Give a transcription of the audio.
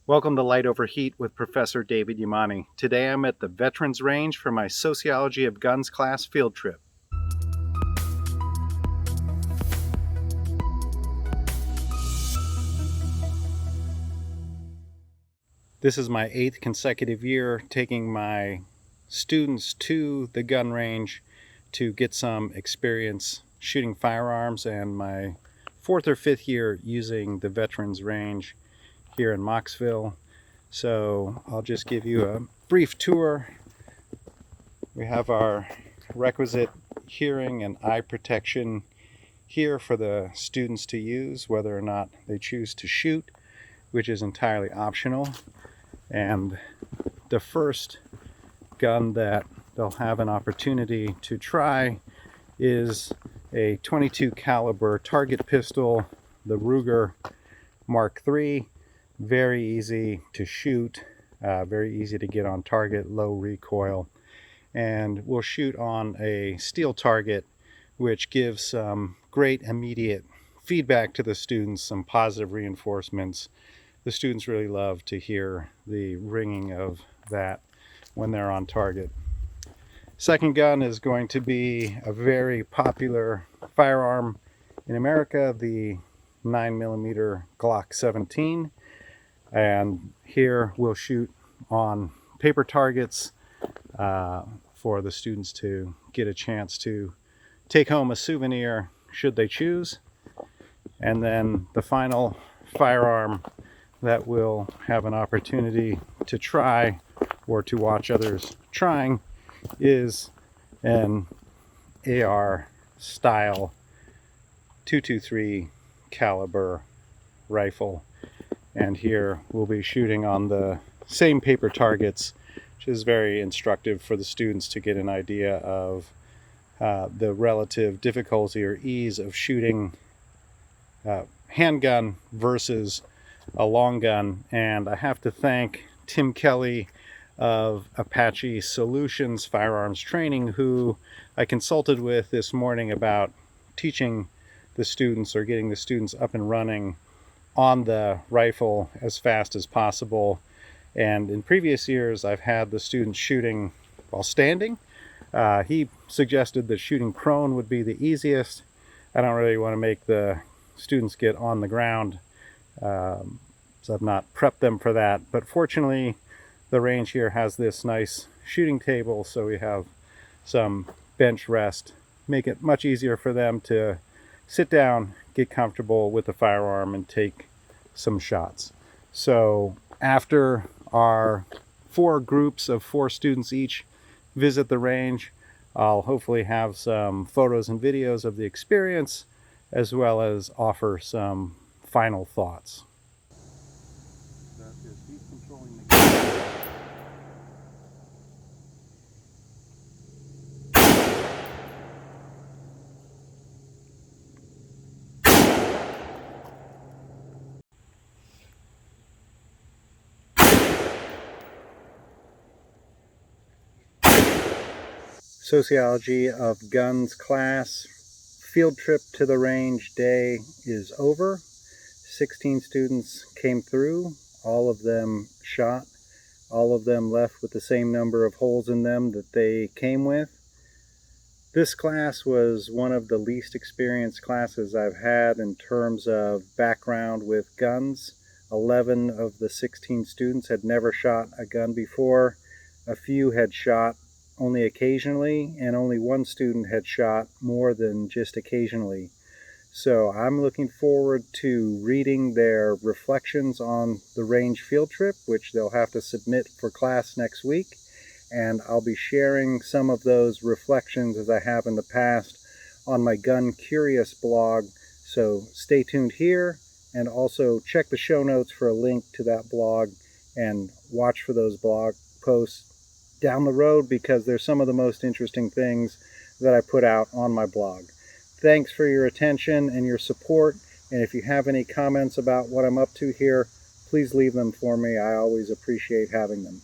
Welcome to Light Over Heat with Professor David Yamani. Today I'm at the Veterans Range for my Sociology of Guns class field trip. This is my 8th consecutive year taking my students to the gun range to get some experience shooting firearms, and my 4th or 5th year using the Veterans Range here in Mocksville. So I'll just give you a brief tour. We have our requisite hearing and eye protection here for the students to use, whether or not they choose to shoot, which is entirely optional. And the first gun that they'll have an opportunity to try is a .22 caliber target pistol, the Ruger Mark III. Very easy to shoot, very easy to get on target, low recoil, and we'll shoot on a steel target, which gives some great immediate feedback to the students, some positive reinforcements. The students really love to hear the ringing of that when they're on target. Second gun is going to be a very popular firearm in America, the 9mm Glock 17. And here we'll shoot on paper targets for the students to get a chance to take home a souvenir should they choose. And then the final firearm that we'll have an opportunity to try or to watch others trying is an AR style .223 caliber rifle. And here we'll be shooting on the same paper targets, which is very instructive for the students to get an idea of the relative difficulty or ease of shooting handgun versus a long gun. And I have to thank Tim Kelly of Apache Solutions Firearms Training, who I consulted with this morning about teaching the students or getting the students up and running on the rifle as fast as possible. And in previous years I've had the students shooting while standing. He suggested that shooting prone would be the easiest. I don't really want to make the students get on the ground, so I've not prepped them for that. But fortunately the range here has this nice shooting table, so we have some bench rest, make it much easier for them to sit down, get comfortable with the firearm, and take some shots. So after our 4 groups of 4 students each visit the range, I'll hopefully have some photos and videos of the experience, as well as offer some final thoughts. Sociology of Guns class field trip to the range day is over. 16 students came through, all of them shot, all of them left with the same number of holes in them that they came with. This class was one of the least experienced classes I've had in terms of background with guns. 11 of the 16 students had never shot a gun before. A few had shot only occasionally, and only 1 student had shot more than just occasionally. So I'm looking forward to reading their reflections on the range field trip, which they'll have to submit for class next week. And I'll be sharing some of those reflections, as I have in the past, on my Gun Curious blog. So stay tuned here, and also check the show notes for a link to that blog, and watch for those blog posts down the road, because they're some of the most interesting things that I put out on my blog. Thanks for your attention and your support, and if you have any comments about what I'm up to here, please leave them for me. I always appreciate having them.